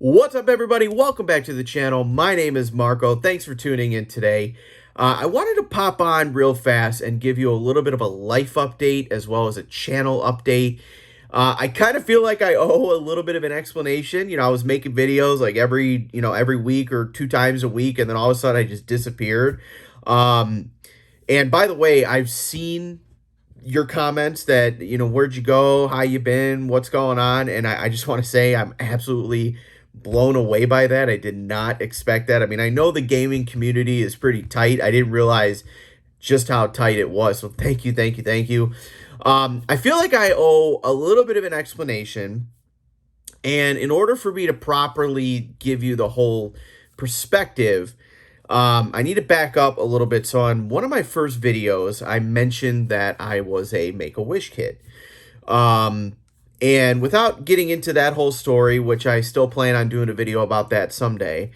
What's up, everybody? Welcome back to the channel. My name is Marco. Thanks for tuning in today. I wanted to pop on real fast and give you a little bit of a life update as well as a channel update. I kind of feel like I owe a little bit of an explanation. I was making videos like every week or 2 times a week, and then all of a sudden I just disappeared. And by the way, I've seen your comments that, where'd you go? How you been? What's going on? And I just want to say I'm absolutely blown away by that. I did not expect that. I mean, I know the gaming community is pretty tight. I didn't realize just how tight it was. So thank you, thank you, thank you. I feel like I owe a little bit of an explanation. And in order for me to properly give you the whole perspective, I need to back up a little bit. So on one of my first videos, I mentioned that I was a Make-A-Wish kid. And without getting into that whole story, which I still plan on doing a video about that someday,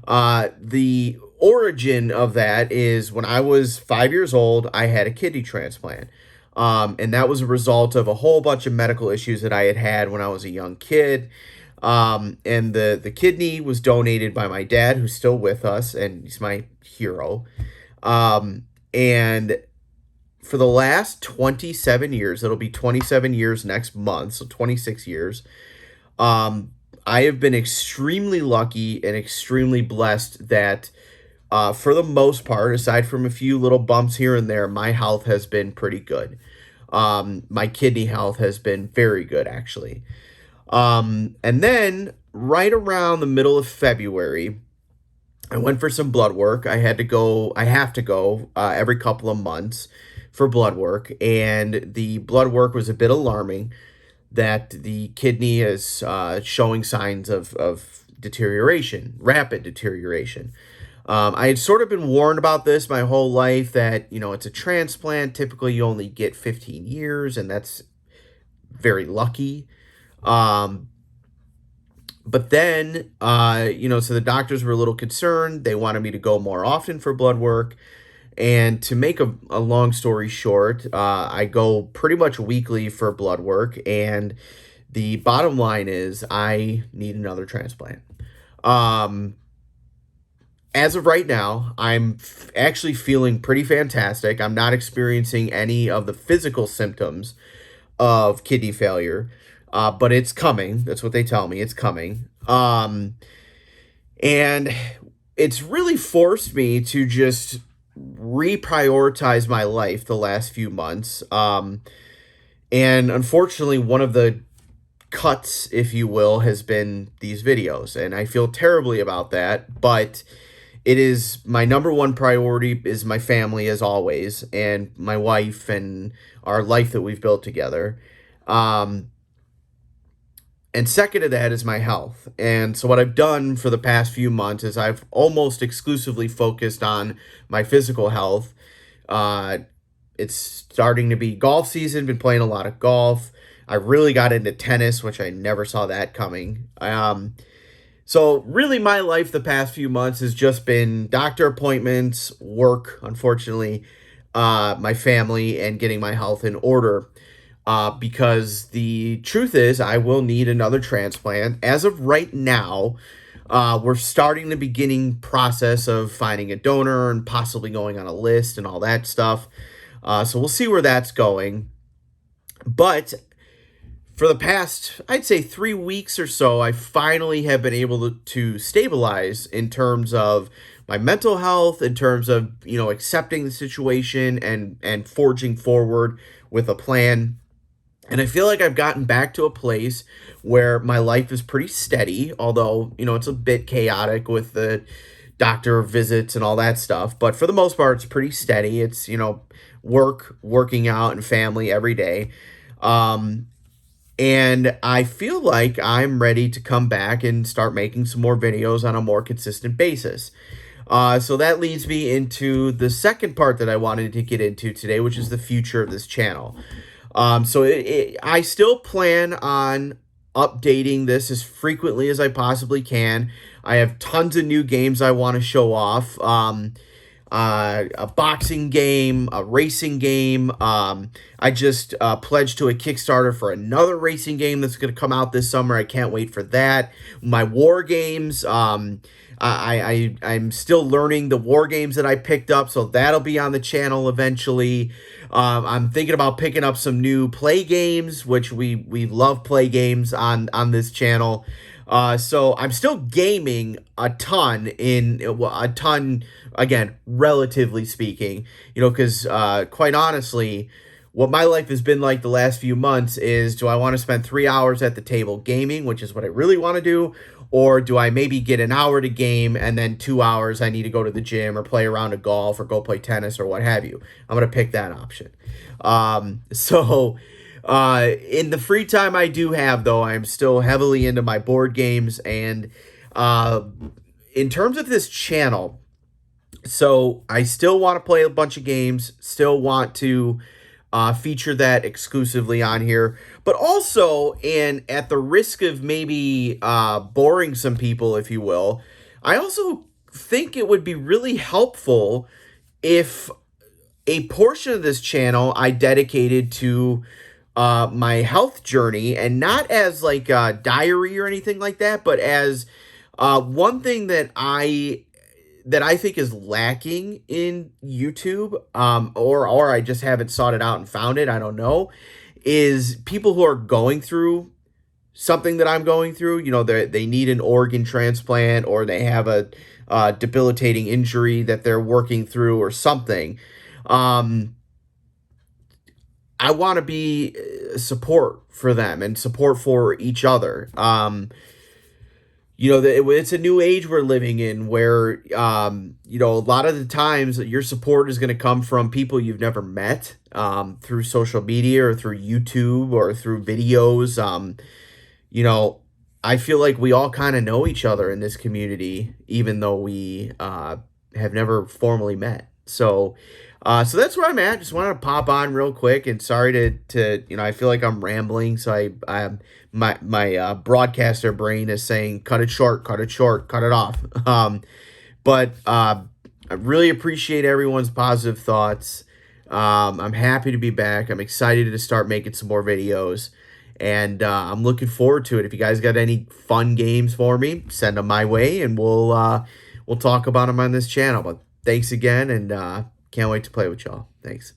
the origin of that is when I was 5 years old, I had a kidney transplant. And that was a result of a whole bunch of medical issues that I had had when I was a young kid. And the kidney was donated by my dad, who's still with us, and he's my hero. And for the last 27 years, it'll be 27 years next month, so 26 years, I have been extremely lucky and extremely blessed that, for the most part, aside from a few little bumps here and there, my health has been pretty good. My kidney health has been very good, actually. And then right around the middle of February, I went for some blood work. I have to go every couple of months for blood work, and the blood work was a bit alarming that the kidney is showing signs of deterioration, rapid deterioration. I had sort of been warned about this my whole life that, it's a transplant. Typically, you only get 15 years, and that's very lucky. But then, so the doctors were a little concerned. They wanted me to go more often for blood work. And to make a long story short, I go pretty much weekly for blood work. And the bottom line is I need another transplant. As of right now, I'm actually feeling pretty fantastic. I'm not experiencing any of the physical symptoms of kidney failure. But it's coming. That's what they tell me. It's coming. And it's really forced me to just reprioritize my life the last few months. And unfortunately, one of the cuts, if you will, has been these videos. And I feel terribly about that. But it is my number one priority is my family, as always, and my wife and our life that we've built together. And second to that is my health. And so what I've done for the past few months is I've almost exclusively focused on my physical health. It's starting to be golf season, been playing a lot of golf. I really got into tennis, which I never saw that coming. So really my life the past few months has just been doctor appointments, work, unfortunately, my family, and getting my health in order. Because the truth is I will need another transplant. As of right now, we're starting the beginning process of finding a donor and possibly going on a list and all that stuff. So we'll see where that's going. But for the past, I'd say 3 weeks or so, I finally have been able to stabilize in terms of my mental health, in terms of, accepting the situation and forging forward with a plan. And I feel like I've gotten back to a place where my life is pretty steady, although, it's a bit chaotic with the doctor visits and all that stuff. But for the most part, it's pretty steady. It's, working out and family every day. And I feel like I'm ready to come back and start making some more videos on a more consistent basis. So that leads me into the second part that I wanted to get into today, which is the future of this channel. So I still plan on updating this as frequently as I possibly can. I have tons of new games I want to show off. a boxing game, a racing game. I just pledged to a Kickstarter for another racing game that's going to come out this summer. I can't wait for that. My war games. I'm still learning the war games that I picked up, so that'll be on the channel eventually. I'm thinking about picking up some new play games, which we love play games on this channel. So I'm still gaming a ton again, relatively speaking, because quite honestly, what my life has been like the last few months is, do I want to spend 3 hours at the table gaming, which is what I really want to do, or do I maybe get an hour to game and then 2 hours I need to go to the gym or play a round of golf or go play tennis or what have you? I'm going to pick that option. In the free time I do have, though, I'm still heavily into my board games. And in terms of this channel, so I still want to play a bunch of games, still want to feature that exclusively on here, but also, and at the risk of maybe boring some people, if you will, I also think it would be really helpful if a portion of this channel I dedicated to my health journey, and not as like a diary or anything like that, but as one thing that I think is lacking in YouTube, or I just haven't sought it out and found it, I don't know, is people who are going through something that I'm going through. They need an organ transplant, or they have a debilitating injury that they're working through or something. I want to be support for them and support for each other. It's a new age we're living in where, a lot of the times your support is going to come from people you've never met, through social media or through YouTube or through videos. I feel like we all kind of know each other in this community, even though we have never formally met. So that's where I'm at. Just wanted to pop on real quick, and sorry to I feel like I'm rambling. So my broadcaster brain is saying, cut it short, cut it off. But I really appreciate everyone's positive thoughts. I'm happy to be back. I'm excited to start making some more videos, and I'm looking forward to it. If you guys got any fun games for me, send them my way, and we'll talk about them on this channel. But thanks again, and can't wait to play with y'all. Thanks.